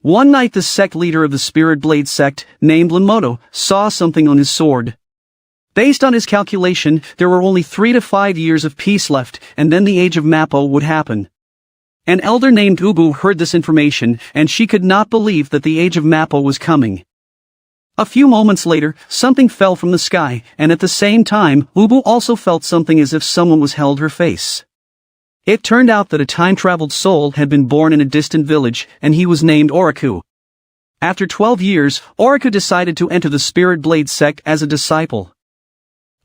One night the sect leader of the Spirit Blade sect, named Lamoto, saw something on his sword. Based on his calculation, there were only 3 to 5 years of peace left, and then the age of Mappo would happen. An elder named Ubu heard this information, and she could not believe that the age of Mappo was coming. A few moments later, something fell from the sky, and at the same time, Ubu also felt something as if someone was held her face. It turned out that a time-traveled soul had been born in a distant village, and he was named Oriku. After 12 years, Oriku decided to enter the Spirit Blade sect as a disciple.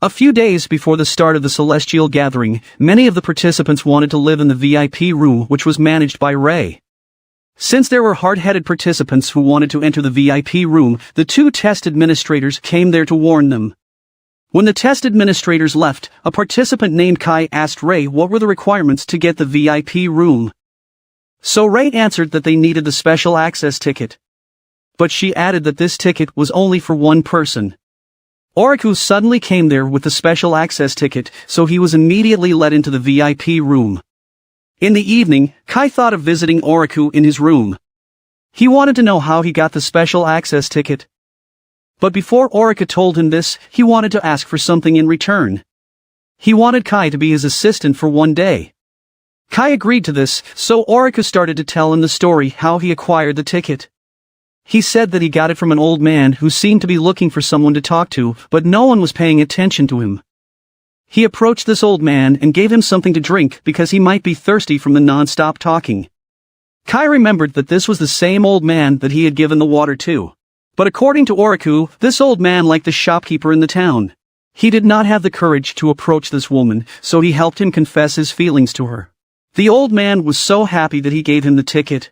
A few days before the start of the celestial gathering, many of the participants wanted to live in the VIP room which was managed by Rei. Since there were hard-headed participants who wanted to enter the VIP room, the 2 test administrators came there to warn them. When the test administrators left, a participant named Kai asked Rei what were the requirements to get the VIP room. So Rei answered that they needed the special access ticket. But she added that this ticket was only for one person. Oriku suddenly came there with the special access ticket, so he was immediately let into the VIP room. In the evening, Kai thought of visiting Oriku in his room. He wanted to know how he got the special access ticket. But before Oriku told him this, he wanted to ask for something in return. He wanted Kai to be his assistant for one day. Kai agreed to this, so Oriku started to tell him the story how he acquired the ticket. He said that he got it from an old man who seemed to be looking for someone to talk to, but no one was paying attention to him. He approached this old man and gave him something to drink because he might be thirsty from the non-stop talking. Kai remembered that this was the same old man that he had given the water to. But according to Oriku, this old man liked the shopkeeper in the town. He did not have the courage to approach this woman, so he helped him confess his feelings to her. The old man was so happy that he gave him the ticket.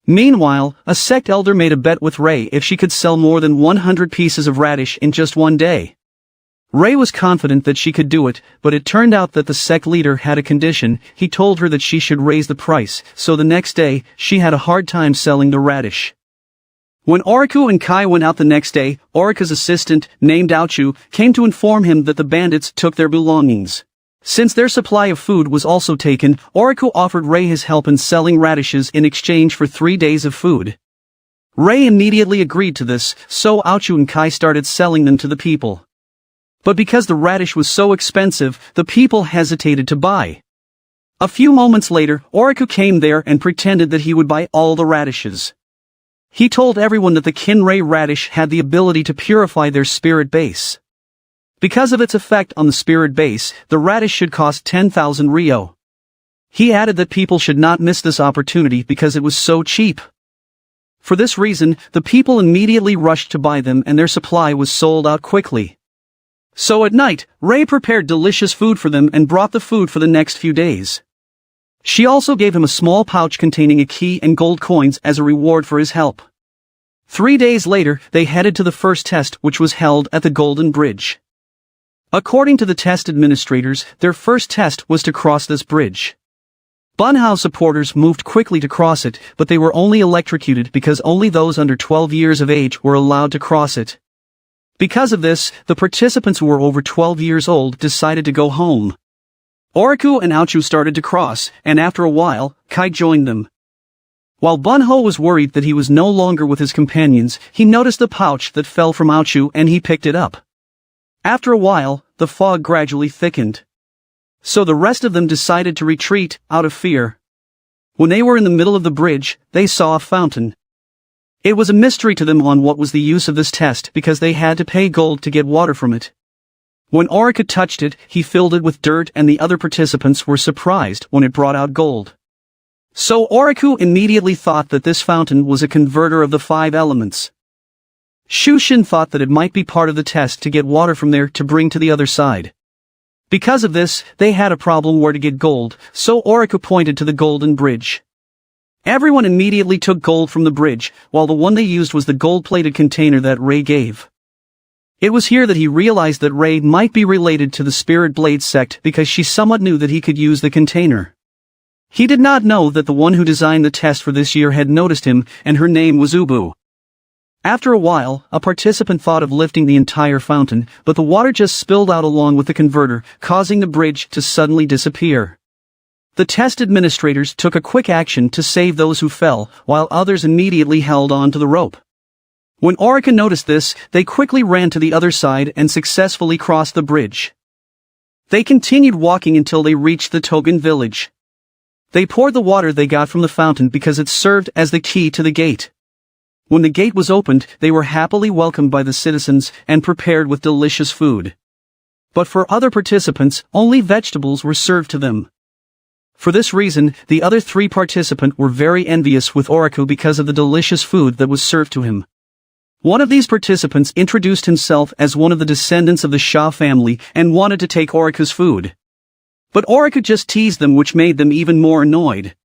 Meanwhile, a sect elder made a bet with Rei if she could sell more than 100 pieces of radish in just one day. Rei was confident that she could do it, but it turned out that the sect leader had a condition. He told her that she should raise the price, so the next day, she had a hard time selling the radish. When Oriku and Kai went out the next day, Oriku's assistant, named Aochu, came to inform him that the bandits took their belongings. Since their supply of food was also taken, Oriku offered Rei his help in selling radishes in exchange for 3 days of food. Rei immediately agreed to this, so Aochu and Kai started selling them to the people. But because the radish was so expensive, the people hesitated to buy. A few moments later, Oriku came there and pretended that he would buy all the radishes. He told everyone that the Kinrei radish had the ability to purify their spirit base. Because of its effect on the spirit base, the radish should cost 10,000 ryo. He added that people should not miss this opportunity because it was so cheap. For this reason, the people immediately rushed to buy them and their supply was sold out quickly. So at night, Rei prepared delicious food for them and brought the food for the next few days. She also gave him a small pouch containing a key and gold coins as a reward for his help. 3 days later, they headed to the first test, which was held at the Golden Bridge. According to the test administrators, their first test was to cross this bridge. Bunhao supporters moved quickly to cross it, but they were only electrocuted because only those under 12 years of age were allowed to cross it. Because of this, the participants who were over 12 years old decided to go home. Oriku and Aochu started to cross, and after a while, Kai joined them. While Bunho was worried that he was no longer with his companions, he noticed the pouch that fell from Aochu and he picked it up. After a while, the fog gradually thickened. So the rest of them decided to retreat, out of fear. When they were in the middle of the bridge, they saw a fountain. It was a mystery to them on what was the use of this test because they had to pay gold to get water from it. When Oriku touched it, he filled it with dirt and the other participants were surprised when it brought out gold. So Oriku immediately thought that this fountain was a converter of the 5 elements. Shushin thought that it might be part of the test to get water from there to bring to the other side. Because of this, they had a problem where to get gold, so Oriku pointed to the golden bridge. Everyone immediately took gold from the bridge, while the one they used was the gold-plated container that Rei gave. It was here that he realized that Rei might be related to the Spirit Blade sect because she somewhat knew that he could use the container. He did not know that the one who designed the test for this year had noticed him, and her name was Ubu. After a while, a participant thought of lifting the entire fountain, but the water just spilled out along with the converter, causing the bridge to suddenly disappear. The test administrators took a quick action to save those who fell, while others immediately held on to the rope. When Orica noticed this, they quickly ran to the other side and successfully crossed the bridge. They continued walking until they reached the Togen village. They poured the water they got from the fountain because it served as the key to the gate. When the gate was opened, they were happily welcomed by the citizens and prepared with delicious food. But for other participants, only vegetables were served to them. For this reason, the other 3 participants were very envious with Oriku because of the delicious food that was served to him. One of these participants introduced himself as one of the descendants of the Sha family and wanted to take Oriku's food. But Oriku just teased them, which made them even more annoyed.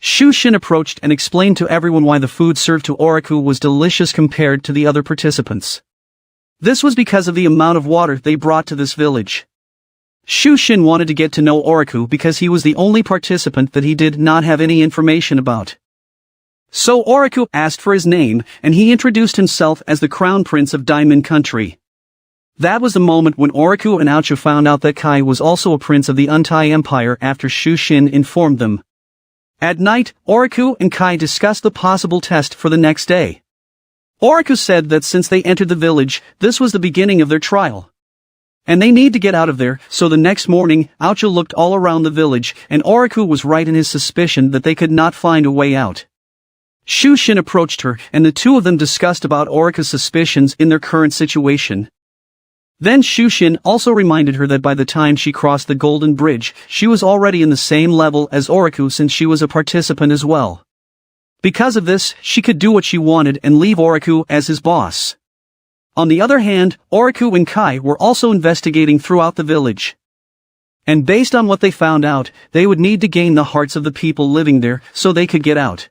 Shushin approached and explained to everyone why the food served to Oriku was delicious compared to the other participants. This was because of the amount of water they brought to this village. Shushin wanted to get to know Oriku because he was the only participant that he did not have any information about. So Oriku asked for his name, and he introduced himself as the Crown Prince of Diamond Country. That was the moment when Oriku and Aochu found out that Kai was also a prince of the Untai Empire after Shushin informed them. At night, Oriku and Kai discussed the possible test for the next day. Oriku said that since they entered the village, this was the beginning of their trial. And they need to get out of there, so the next morning, Aochu looked all around the village, and Oriku was right in his suspicion that they could not find a way out. Shushin approached her, and the two of them discussed about Oriku's suspicions in their current situation. Then Shushin also reminded her that by the time she crossed the Golden Bridge, she was already in the same level as Oriku since she was a participant as well. Because of this, she could do what she wanted and leave Oriku as his boss. On the other hand, Oriku and Kai were also investigating throughout the village. And based on what they found out, they would need to gain the hearts of the people living there so they could get out.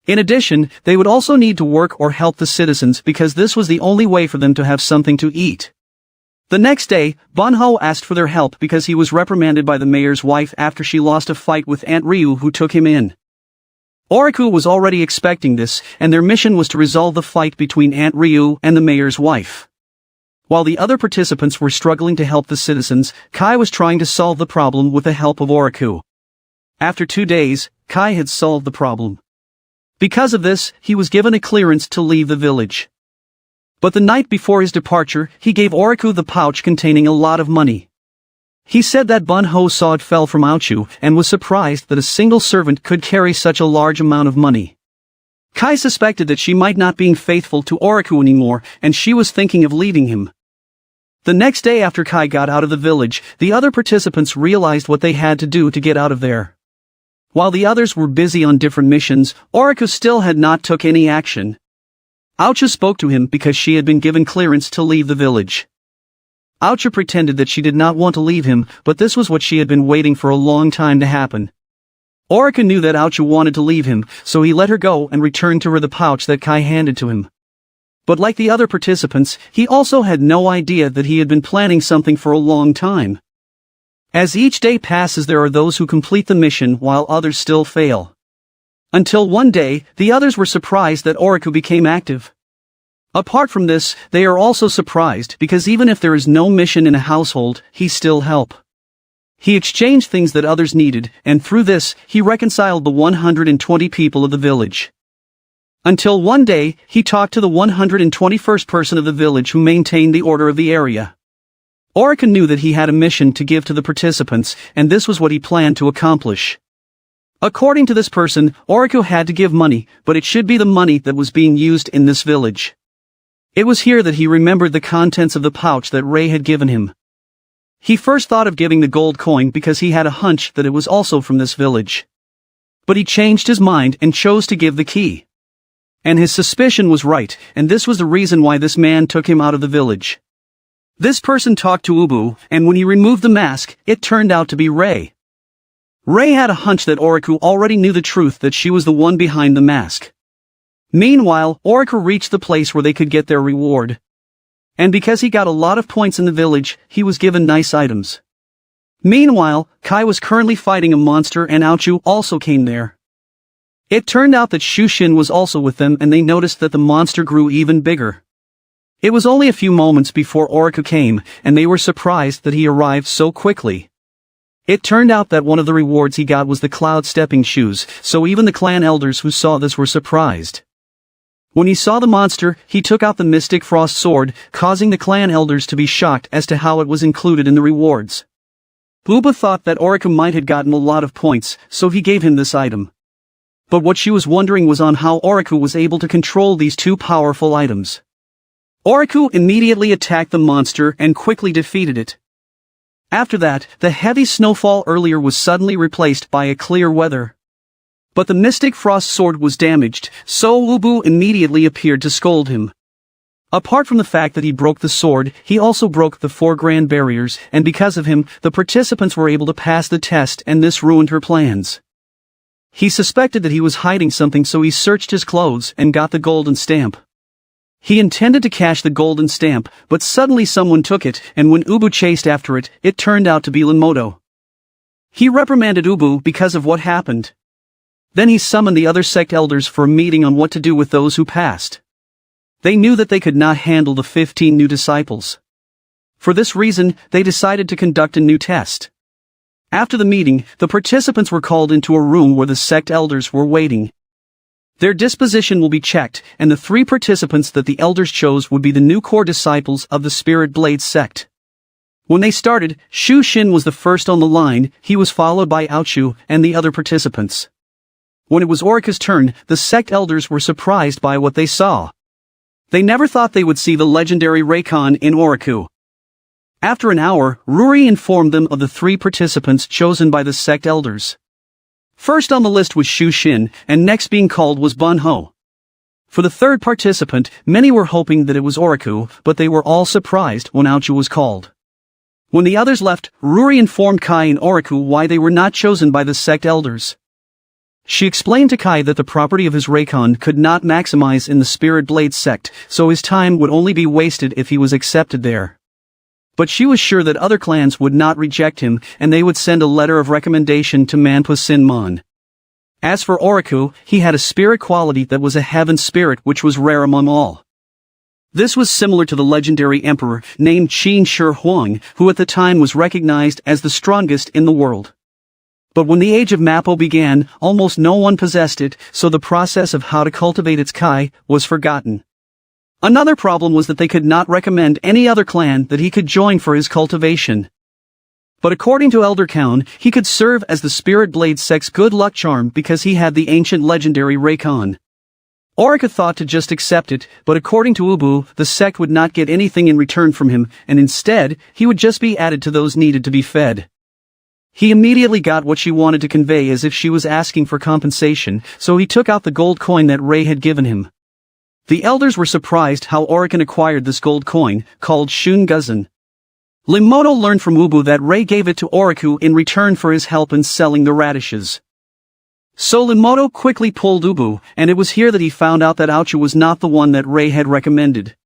In addition, they would also need to work or help the citizens because this was the only way for them to have something to eat. The next day, Bunho asked for their help because he was reprimanded by the mayor's wife after she lost a fight with Aunt Ryu, who took him in. Oriku was already expecting this, and their mission was to resolve the fight between Aunt Ryu and the mayor's wife. While the other participants were struggling to help the citizens, Kai was trying to solve the problem with the help of Oriku. After 2 days, Kai had solved the problem. Because of this, he was given a clearance to leave the village. But the night before his departure, he gave Oriku the pouch containing a lot of money. He said that Bunho saw it fell from Aochu and was surprised that a single servant could carry such a large amount of money. Kai suspected that she might not be faithful to Oriku anymore, and she was thinking of leaving him. The next day after Kai got out of the village, the other participants realized what they had to do to get out of there. While the others were busy on different missions, Oriku still had not took any action. Aochu spoke to him because she had been given clearance to leave the village. Aochu pretended that she did not want to leave him, but this was what she had been waiting for a long time to happen. Oriku knew that Aochu wanted to leave him, so he let her go and returned to her the pouch that Kai handed to him. But like the other participants, he also had no idea that he had been planning something for a long time. As each day passes, there are those who complete the mission while others still fail. Until one day, the others were surprised that Oriku became active. Apart from this, they are also surprised because even if there is no mission in a household, he still help. He exchanged things that others needed, and through this, he reconciled the 120 people of the village. Until one day, he talked to the 121st person of the village who maintained the order of the area. Oriku knew that he had a mission to give to the participants, and this was what he planned to accomplish. According to this person, Oriku had to give money, but it should be the money that was being used in this village. It was here that he remembered the contents of the pouch that Ray had given him. He first thought of giving the gold coin because he had a hunch that it was also from this village. But he changed his mind and chose to give the key. And his suspicion was right, and this was the reason why this man took him out of the village. This person talked to Ubu, and when he removed the mask, it turned out to be Ray. Ray had a hunch that Oriku already knew the truth that she was the one behind the mask. Meanwhile, Oriku reached the place where they could get their reward. And because he got a lot of points in the village, he was given nice items. Meanwhile, Kai was currently fighting a monster and Aochu also came there. It turned out that Shushin was also with them and they noticed that the monster grew even bigger. It was only a few moments before Oriku came, and they were surprised that he arrived so quickly. It turned out that one of the rewards he got was the cloud stepping shoes, so even the clan elders who saw this were surprised. When he saw the monster, he took out the Mystic Frost sword, causing the clan elders to be shocked as to how it was included in the rewards. Ubu thought that Oriku might have gotten a lot of points, so he gave him this item. But what she was wondering was on how Oriku was able to control these two powerful items. Oriku immediately attacked the monster and quickly defeated it. After that, the heavy snowfall earlier was suddenly replaced by a clear weather. But the Mystic Frost sword was damaged, so Ubu immediately appeared to scold him. Apart from the fact that he broke the sword, he also broke the 4 grand barriers, and because of him, the participants were able to pass the test and this ruined her plans. He suspected that he was hiding something, so he searched his clothes and got the golden stamp. He intended to cash the golden stamp, but suddenly someone took it, and when Ubu chased after it, it turned out to be Linmoto. He reprimanded Ubu because of what happened. Then he summoned the other sect elders for a meeting on what to do with those who passed. They knew that they could not handle the 15 new disciples. For this reason, they decided to conduct a new test. After the meeting, the participants were called into a room where the sect elders were waiting. Their disposition will be checked, and the 3 participants that the elders chose would be the new core disciples of the Spirit Blade sect. When they started, Shu Shin was the first on the line, he was followed by Aochu and the other participants. When it was Orika's turn, the sect elders were surprised by what they saw. They never thought they would see the legendary Reikon in Oriku. After an hour, Ruri informed them of the 3 participants chosen by the sect elders. First on the list was Shu Shin, and next being called was Bunho. For the 3rd participant, many were hoping that it was Oriku, but they were all surprised when Aochu was called. When the others left, Ruri informed Kai and Oriku why they were not chosen by the sect elders. She explained to Kai that the property of his Reikon could not maximize in the Spirit Blade sect, so his time would only be wasted if he was accepted there. But she was sure that other clans would not reject him, and they would send a letter of recommendation to Manpa Sinmon. As for Oriku, he had a spirit quality that was a heaven spirit which was rare among all. This was similar to the legendary emperor named Qin Shi Huang, who at the time was recognized as the strongest in the world. But when the age of Mappo began, almost no one possessed it, so the process of how to cultivate its Kai was forgotten. Another problem was that they could not recommend any other clan that he could join for his cultivation. But according to Elder Kaun, he could serve as the Spirit Blade sect's good luck charm because he had the ancient legendary Reikon. Orika thought to just accept it, but according to Ubu, the sect would not get anything in return from him, and instead, he would just be added to those needed to be fed. He immediately got what she wanted to convey as if she was asking for compensation, so he took out the gold coin that Rei had given him. The elders were surprised how Orikan acquired this gold coin, called Shunguzan. Linmoto learned from Ubu that Rei gave it to Oriku in return for his help in selling the radishes. So Linmoto quickly pulled Ubu, and it was here that he found out that Aochu was not the one that Rei had recommended.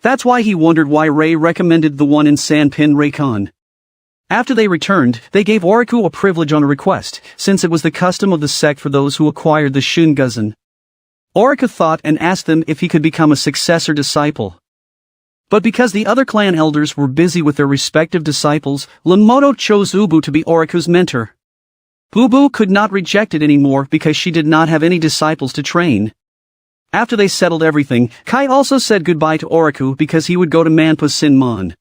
That's why he wondered why Rei recommended the one in Sanpin Reikon. After they returned, they gave Oriku a privilege on a request, since it was the custom of the sect for those who acquired the Shunguzan. Oriku thought and asked them if he could become a successor disciple. But because the other clan elders were busy with their respective disciples, Linmoto chose Ubu to be Oriku's mentor. Ubu could not reject it anymore because she did not have any disciples to train. After they settled everything, Kai also said goodbye to Oriku because he would go to Manpa Sinmon.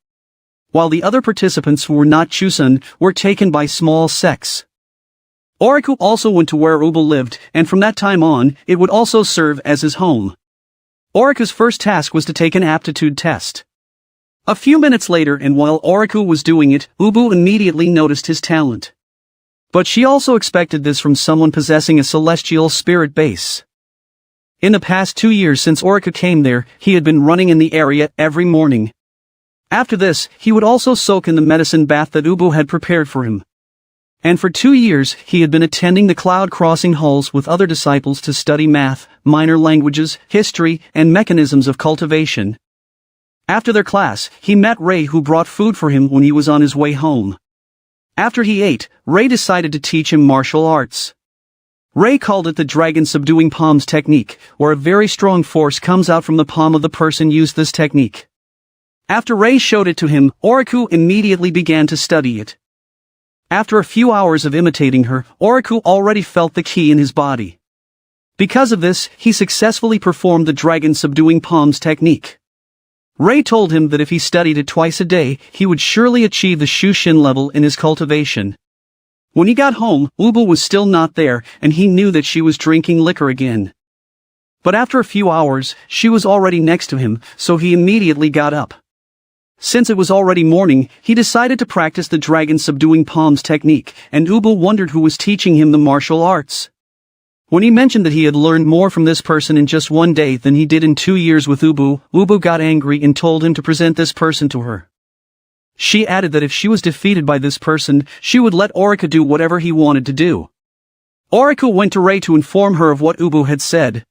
While the other participants who were not Chusan were taken by small sects. Oriku also went to where Ubu lived, and from that time on, it would also serve as his home. Oriku's first task was to take an aptitude test. A few minutes later, and while Oriku was doing it, Ubu immediately noticed his talent. But she also expected this from someone possessing a celestial spirit base. In the past 2 years since Oriku came there, he had been running in the area every morning. After this, he would also soak in the medicine bath that Ubu had prepared for him. And for 2 years, he had been attending the cloud crossing halls with other disciples to study math, minor languages, history, and mechanisms of cultivation. After their class, he met Rei, who brought food for him when he was on his way home. After he ate, Rei decided to teach him martial arts. Rei called it the dragon subduing palms technique, where a very strong force comes out from the palm of the person used this technique. After Rei showed it to him, Oriku immediately began to study it. After a few hours of imitating her, Oriku already felt the ki in his body. Because of this, he successfully performed the dragon subduing palms technique. Rei told him that if he studied it twice a day, he would surely achieve the Shushin level in his cultivation. When he got home, Ubu was still not there, and he knew that she was drinking liquor again. But after a few hours, she was already next to him, so he immediately got up. Since it was already morning, he decided to practice the dragon subduing palms technique, and Ubu wondered who was teaching him the martial arts. When he mentioned that he had learned more from this person in just one day than he did in 2 years with Ubu, Ubu got angry and told him to present this person to her. She added that if she was defeated by this person, she would let Oriku do whatever he wanted to do. Oriku went to Rei to inform her of what Ubu had said.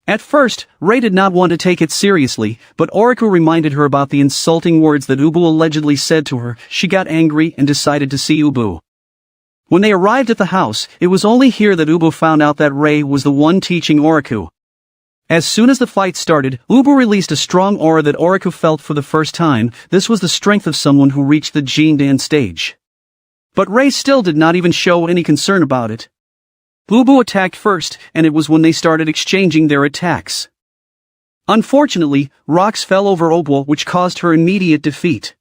At first, Rei did not want to take it seriously, but Oriku reminded her about the insulting words that Ubu allegedly said to her. She got angry and decided to see Ubu. When they arrived at the house, it was only here that Ubu found out that Rei was the one teaching Oriku. As soon as the fight started, Ubu released a strong aura that Oriku felt for the first time. This was the strength of someone who reached the Jindan stage. But Rei still did not even show any concern about it. Ubu attacked first, and it was when they started exchanging their attacks. Unfortunately, rocks fell over Ubu, which caused her immediate defeat.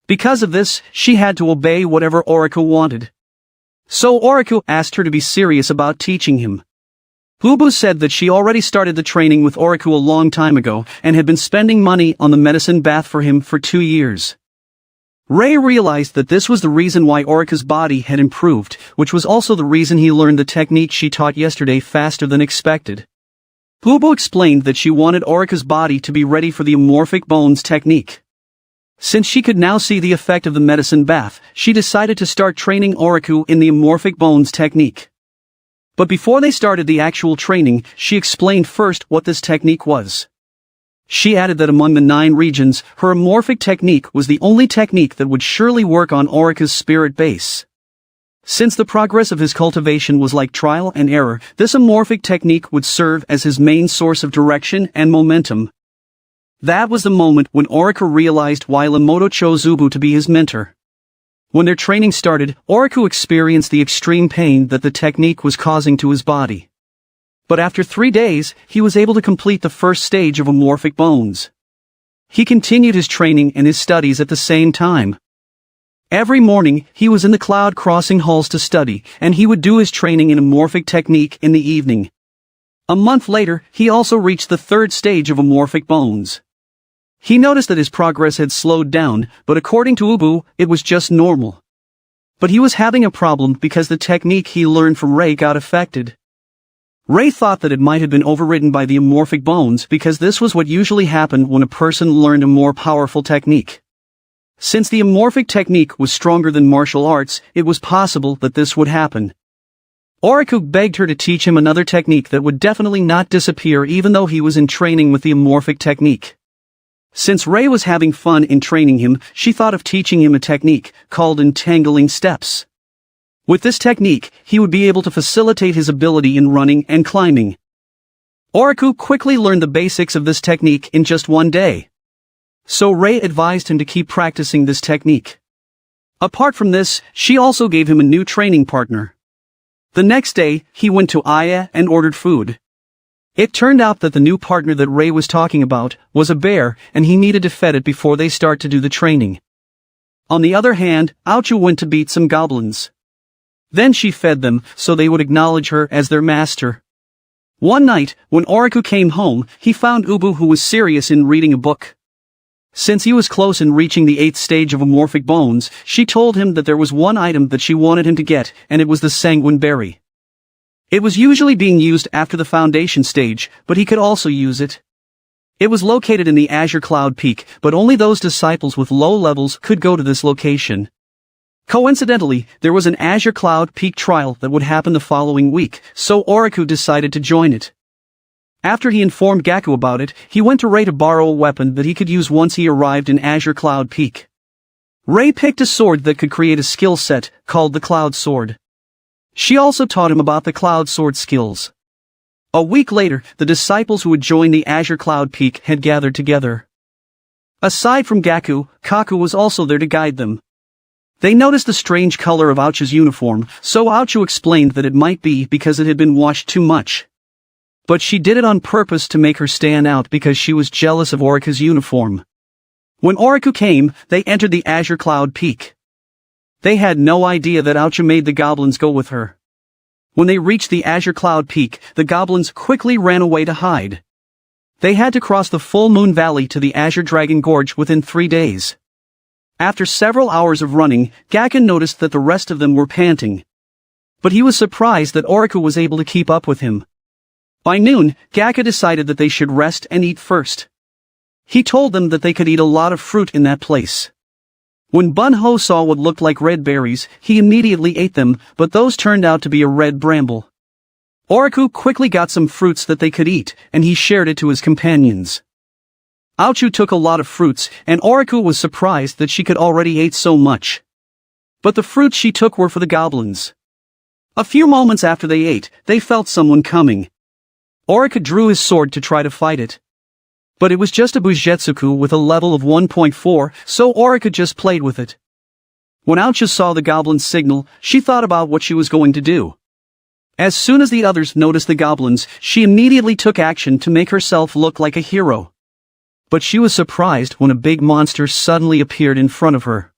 Because of this, she had to obey whatever Oriku wanted. So Oriku asked her to be serious about teaching him. Ubu said that she already started the training with Oriku a long time ago, and had been spending money on the medicine bath for him for 2 years. Rei realized that this was the reason why Oriku's body had improved, which was also the reason he learned the technique she taught yesterday faster than expected. Ubu explained that she wanted Oriku's body to be ready for the amorphic bones technique. Since she could now see the effect of the medicine bath, she decided to start training Oriku in the amorphic bones technique. But before they started the actual training, she explained first what this technique was. She added that among the 9 regions, her amorphic technique was the only technique that would surely work on Oriku's spirit base. Since the progress of his cultivation was like trial and error, this amorphic technique would serve as his main source of direction and momentum. That was the moment when Oriku realized why Lamoto chose Ubu to be his mentor. When their training started, Oriku experienced the extreme pain that the technique was causing to his body. But after 3 days, he was able to complete the first stage of amorphic bones. He continued his training and his studies at the same time. Every morning, he was in the cloud crossing halls to study, and he would do his training in amorphic technique in the evening. A month later, he also reached the 3rd stage of amorphic bones. He noticed that his progress had slowed down, but according to Ubu, it was just normal. But he was having a problem because the technique he learned from Rei got affected. Rei thought that it might have been overridden by the amorphic bones because this was what usually happened when a person learned a more powerful technique. Since the amorphic technique was stronger than martial arts, it was possible that this would happen. Oriku begged her to teach him another technique that would definitely not disappear even though he was in training with the amorphic technique. Since Rei was having fun in training him, she thought of teaching him a technique called entangling steps. With this technique, he would be able to facilitate his ability in running and climbing. Oriku quickly learned the basics of this technique in just 1 day. So Rei advised him to keep practicing this technique. Apart from this, she also gave him a new training partner. The next day, he went to Aya and ordered food. It turned out that the new partner that Rei was talking about was a bear, and he needed to fed it before they start to do the training. On the other hand, Aochu went to beat some goblins. Then she fed them, so they would acknowledge her as their master. One night, when Oriku came home, he found Ubu who was serious in reading a book. Since he was close in reaching the 8th stage of amorphic bones, she told him that there was one item that she wanted him to get, and it was the sanguine berry. It was usually being used after the foundation stage, but he could also use it. It was located in the Azure Cloud Peak, but only those disciples with low levels could go to this location. Coincidentally, there was an Azure Cloud Peak trial that would happen the following week, so Oriku decided to join it. After he informed Gaku about it, he went to Rei to borrow a weapon that he could use once he arrived in Azure Cloud Peak. Rei picked a sword that could create a skill set, called the Cloud Sword. She also taught him about the Cloud Sword skills. A week later, the disciples who had joined the Azure Cloud Peak had gathered together. Aside from Gaku, Kaku was also there to guide them. They noticed the strange color of Aochu's uniform, so Aochu explained that it might be because it had been washed too much. But she did it on purpose to make her stand out because she was jealous of Oriku's uniform. When Oriku came, they entered the Azure Cloud Peak. They had no idea that Aochu made the goblins go with her. When they reached the Azure Cloud Peak, the goblins quickly ran away to hide. They had to cross the Full Moon Valley to the Azure Dragon Gorge within 3 days. After several hours of running, Gakken noticed that the rest of them were panting. But he was surprised that Oriku was able to keep up with him. By noon, Gakken decided that they should rest and eat first. He told them that they could eat a lot of fruit in that place. When Bunho saw what looked like red berries, he immediately ate them, but those turned out to be a red bramble. Oriku quickly got some fruits that they could eat, and he shared it to his companions. Aochu took a lot of fruits, and Oriku was surprised that she could already eat so much. But the fruits she took were for the goblins. A few moments after they ate, they felt someone coming. Oriku drew his sword to try to fight it. But it was just a Bujetsuku with a level of 1.4, so Oriku just played with it. When Aochu saw the goblin's signal, she thought about what she was going to do. As soon as the others noticed the goblins, she immediately took action to make herself look like a hero. But she was surprised when a big monster suddenly appeared in front of her.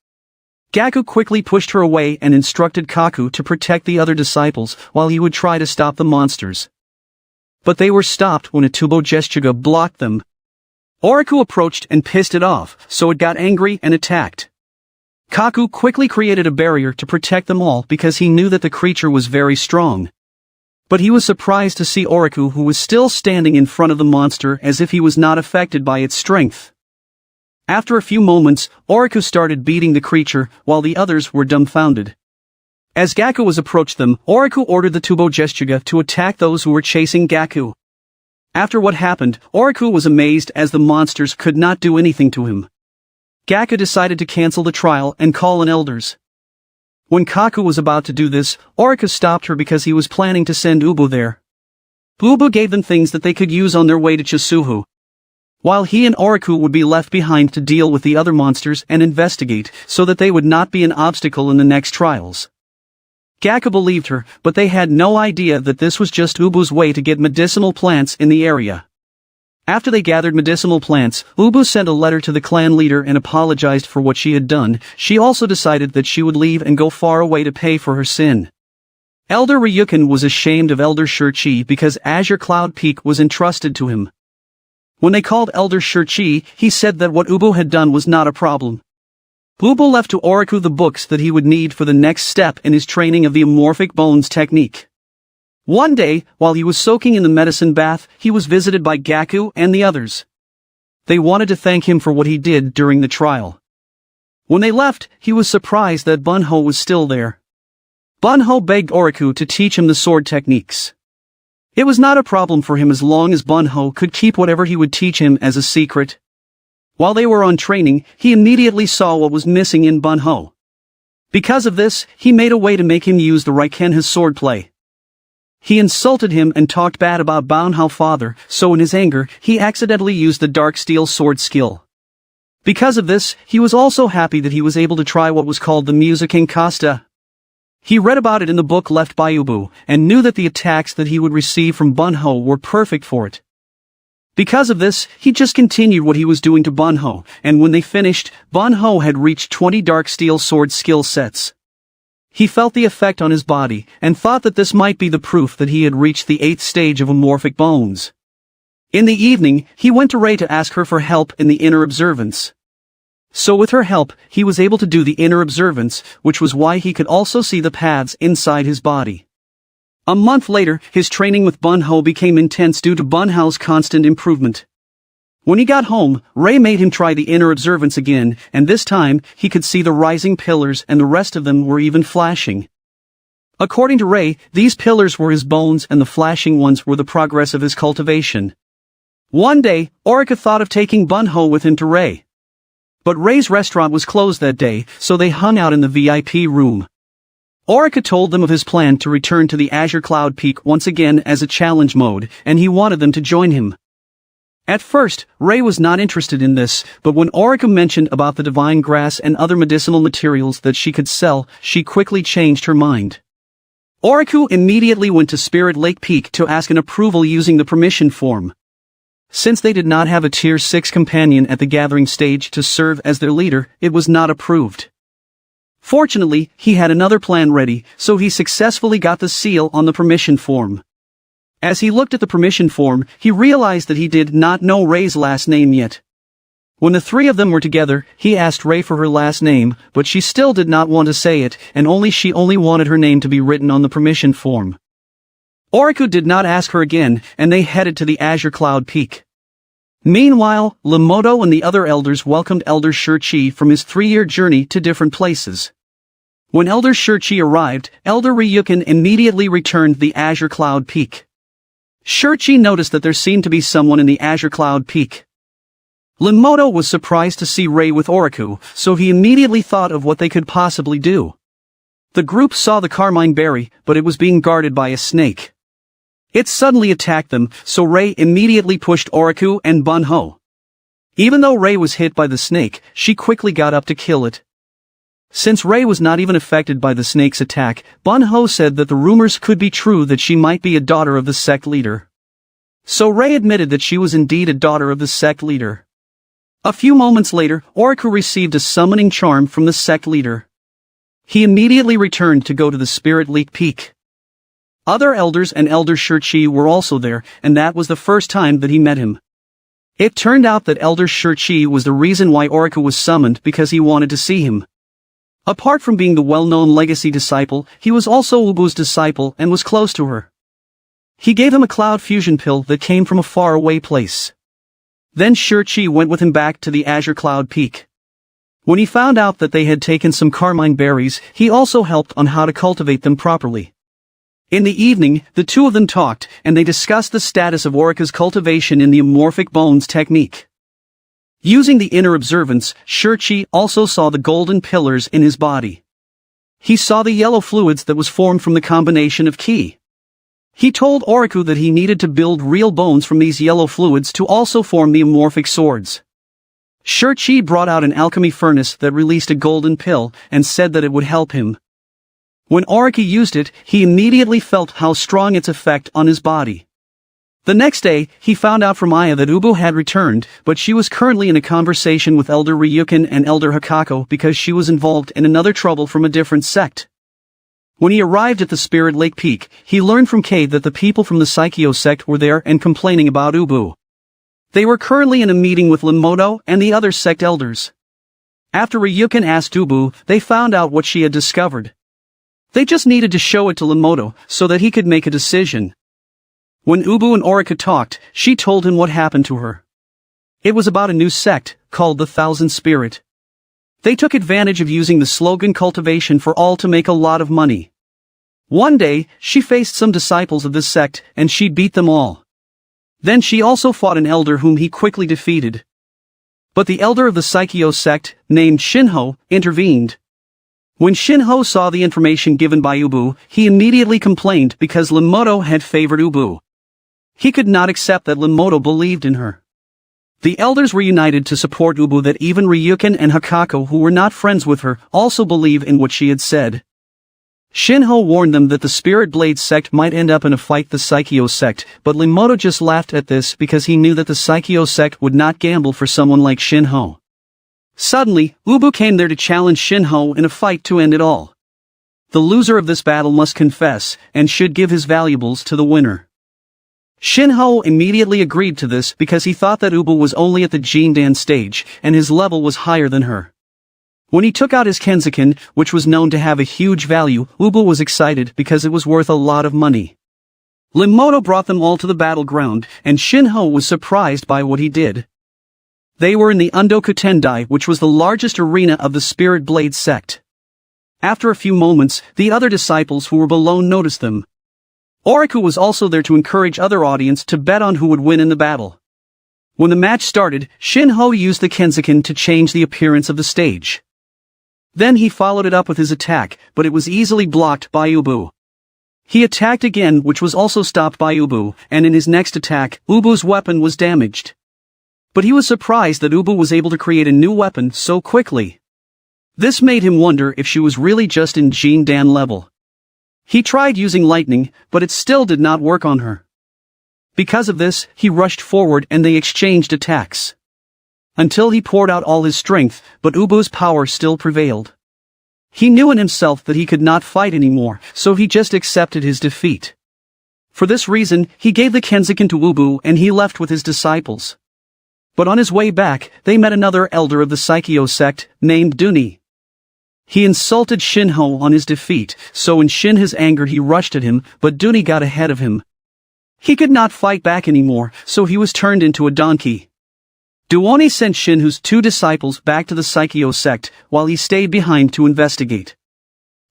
Gaku quickly pushed her away and instructed Kaku to protect the other disciples while he would try to stop the monsters. But they were stopped when a Tubojetsuga blocked them. Oriku approached and pissed it off, so it got angry and attacked. Kaku quickly created a barrier to protect them all because he knew that the creature was very strong. But he was surprised to see Oriku, who was still standing in front of the monster as if he was not affected by its strength. After a few moments, Oriku started beating the creature, while the others were dumbfounded. As Gaku was approached them, Oriku ordered the Tubojetsuga to attack those who were chasing Gaku. After what happened, Oriku was amazed as the monsters could not do anything to him. Gaku decided to cancel the trial and call in elders. When Kaku was about to do this, Oriku stopped her because he was planning to send Ubu there. Ubu gave them things that they could use on their way to Chisuhu, while he and Oriku would be left behind to deal with the other monsters and investigate, so that they would not be an obstacle in the next trials. Gaku believed her, but they had no idea that this was just Ubu's way to get medicinal plants in the area. After they gathered medicinal plants, Ubu sent a letter to the clan leader and apologized for what she had done. She also decided that she would leave and go far away to pay for her sin. Elder Ryukin was ashamed of Elder Shurchi because Azure Cloud Peak was entrusted to him. When they called Elder Shurchi, he said that what Ubu had done was not a problem. Ubu left to Oriku the books that he would need for the next step in his training of the amorphic bones technique. One day, while he was soaking in the medicine bath, he was visited by Gaku and the others. They wanted to thank him for what he did during the trial. When they left, he was surprised that Bunho was still there. Bunho begged Oriku to teach him the sword techniques. It was not a problem for him as long as Bunho could keep whatever he would teach him as a secret. While they were on training, he immediately saw what was missing in Bunho. Because of this, he made a way to make him use the Raikenha's swordplay. He insulted him and talked bad about Bunho's father, so in his anger, he accidentally used the dark steel sword skill. Because of this, he was also happy that he was able to try what was called the music incasta. He read about it in the book left by Ubu, and knew that the attacks that he would receive from Bunho were perfect for it. Because of this, he just continued what he was doing to Bunho, and when they finished, Bunho had reached 20 dark steel sword skill sets. He felt the effect on his body, and thought that this might be the proof that he had reached the 8th stage of amorphic bones. In the evening, he went to Rei to ask her for help in the inner observance. So with her help, he was able to do the inner observance, which was why he could also see the paths inside his body. A month later, his training with Bunho became intense due to Bunho's constant improvement. When he got home, Rei made him try the inner observance again, and this time, he could see the rising pillars and the rest of them were even flashing. According to Rei, these pillars were his bones and the flashing ones were the progress of his cultivation. One day, Oriku thought of taking Bunho with him to Rei. But Rei's restaurant was closed that day, so they hung out in the VIP room. Oriku told them of his plan to return to the Azure Cloud Peak once again as a challenge mode, and he wanted them to join him. At first, Rei was not interested in this, but when Orica mentioned about the divine grass and other medicinal materials that she could sell, she quickly changed her mind. Orica immediately went to Spirit Lake Peak to ask an approval using the permission form. Since they did not have a Tier 6 companion at the gathering stage to serve as their leader, it was not approved. Fortunately, he had another plan ready, so he successfully got the seal on the permission form. As he looked at the permission form, he realized that he did not know Rei's last name yet. When the three of them were together, he asked Rei for her last name, but she still did not want to say it, and she only wanted her name to be written on the permission form. Orica did not ask her again, and they headed to the Azure Cloud Peak. Meanwhile, Lamoto and the other elders welcomed Elder Shirchi from his 3-year journey to different places. When Elder Shirchi arrived, Elder Ryukin immediately returned to the Azure Cloud Peak. Shirchi noticed that there seemed to be someone in the Azure Cloud Peak. Lamoto was surprised to see Rei with Orica, so he immediately thought of what they could possibly do. The group saw the Carmine Berry, but it was being guarded by a snake. It suddenly attacked them, so Rei immediately pushed Orica and Bunho. Even though Rei was hit by the snake, she quickly got up to kill it. Since Rei was not even affected by the snake's attack, Bunho said that the rumors could be true that she might be a daughter of the sect leader. So Rei admitted that she was indeed a daughter of the sect leader. A few moments later, Orica received a summoning charm from the sect leader. He immediately returned to go to the Spirit Lake Peak. Other elders and Elder Shirchi were also there, and that was the first time that he met him. It turned out that Elder Shirchi was the reason why Orica was summoned because he wanted to see him. Apart from being the well-known legacy disciple, he was also Ubu's disciple and was close to her. He gave him a cloud fusion pill that came from a faraway place. Then Shirchi went with him back to the Azure Cloud Peak. When he found out that they had taken some carmine berries, he also helped on how to cultivate them properly. In the evening, the two of them talked, and they discussed the status of Orica's cultivation in the amorphic bones technique. Using the inner observance, Shirchi also saw the golden pillars in his body. He saw the yellow fluids that was formed from the combination of ki. He told Orica that he needed to build real bones from these yellow fluids to also form the amorphic swords. Shirchi brought out an alchemy furnace that released a golden pill, and said that it would help him. When Orica used it, he immediately felt how strong its effect on his body. The next day, he found out from Aya that Ubu had returned, but she was currently in a conversation with Elder Ryukin and Elder Hakako because she was involved in another trouble from a different sect. When he arrived at the Spirit Lake Peak, he learned from Kei that the people from the Saikyo sect were there and complaining about Ubu. They were currently in a meeting with Lamoto and the other sect elders. After Ryukin asked Ubu, they found out what she had discovered. They just needed to show it to Lamoto so that he could make a decision. When Ubu and Orica talked, she told him what happened to her. It was about a new sect, called the Thousand Spirit. They took advantage of using the slogan cultivation for all to make a lot of money. One day, she faced some disciples of this sect, and she beat them all. Then she also fought an elder whom he quickly defeated. But the elder of the Saikyo sect, named Shinho, intervened. When Shinho saw the information given by Ubu, he immediately complained because Lamoto had favored Ubu. He could not accept that Lamoto believed in her. The elders were united to support Ubu that even Ryukin and Hakako, who were not friends with her, also believe in what she had said. Shinho warned them that the Spirit Blade sect might end up in a fight with the Saikyo sect, but Lamoto just laughed at this because he knew that the Saikyo sect would not gamble for someone like Shinho. Suddenly, Ubu came there to challenge Shinho in a fight to end it all. The loser of this battle must confess, and should give his valuables to the winner. Shinho immediately agreed to this because he thought that Ubu was only at the Jindan stage, and his level was higher than her. When he took out his Kenzakin, which was known to have a huge value, Ubu was excited because it was worth a lot of money. Lamoto brought them all to the battleground, and Shinho was surprised by what he did. They were in the Undoku Tendai, which was the largest arena of the Spirit Blade sect. After a few moments, the other disciples who were below noticed them. Orica was also there to encourage other audience to bet on who would win in the battle. When the match started, Shinho used the Kenzakin to change the appearance of the stage. Then he followed it up with his attack, but it was easily blocked by Ubu. He attacked again, which was also stopped by Ubu, and in his next attack, Ubu's weapon was damaged. But he was surprised that Ubu was able to create a new weapon so quickly. This made him wonder if she was really just in Jean Dan level. He tried using lightning, but it still did not work on her. Because of this, he rushed forward and they exchanged attacks. Until he poured out all his strength, but Ubu's power still prevailed. He knew in himself that he could not fight anymore, so he just accepted his defeat. For this reason, he gave the Kenziken to Ubu and he left with his disciples. But on his way back, they met another elder of the Saikyo sect, named Duni. He insulted Shinho on his defeat, so in Shin's anger he rushed at him, but Duni got ahead of him. He could not fight back anymore, so he was turned into a donkey. Duoni sent Shinhu's 2 disciples back to the Saikyo sect, while he stayed behind to investigate.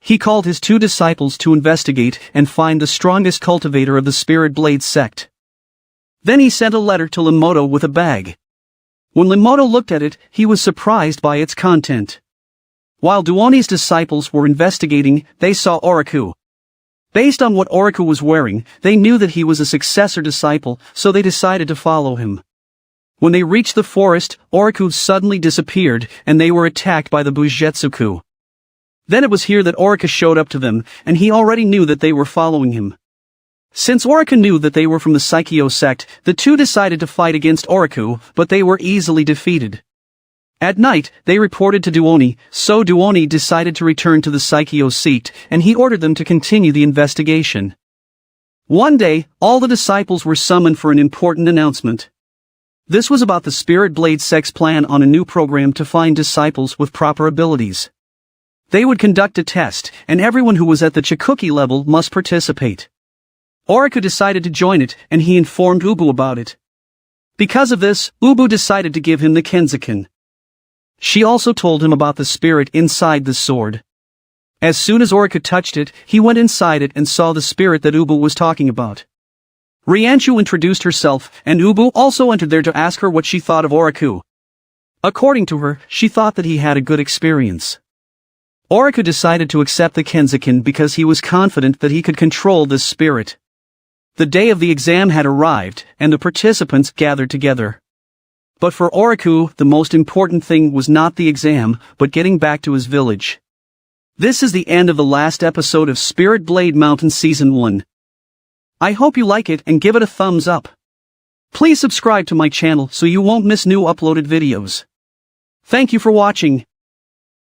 He called his 2 disciples to investigate and find the strongest cultivator of the Spirit Blade sect. Then he sent a letter to Limoto with a bag. When Limoto looked at it, he was surprised by its content. While Duoni's disciples were investigating, they saw Oriku. Based on what Oriku was wearing, they knew that he was a successor disciple, so they decided to follow him. When they reached the forest, Oriku suddenly disappeared, and they were attacked by the Bujetsuku. Then it was here that Oriku showed up to them, and he already knew that they were following him. Since Oriku knew that they were from the Saikyo sect, the 2 decided to fight against Oriku, but they were easily defeated. At night, they reported to Duoni, so Duoni decided to return to the Saikyo sect, and he ordered them to continue the investigation. One day, all the disciples were summoned for an important announcement. This was about the Spirit Blade sect's plan on a new program to find disciples with proper abilities. They would conduct a test, and everyone who was at the Chikuki level must participate. Oriku decided to join it, and he informed Ubu about it. Because of this, Ubu decided to give him the Kenziken. She also told him about the spirit inside the sword. As soon as Oriku touched it, he went inside it and saw the spirit that Ubu was talking about. Ryanshu introduced herself, and Ubu also entered there to ask her what she thought of Oriku. According to her, she thought that he had a good experience. Oriku decided to accept the Kenziken because he was confident that he could control this spirit. The day of the exam had arrived, and the participants gathered together. But for Oriku, the most important thing was not the exam, but getting back to his village. This is the end of the last episode of Spirit Blade Mountain Season 1. I hope you like it and give it a thumbs up. Please subscribe to my channel so you won't miss new uploaded videos. Thank you for watching.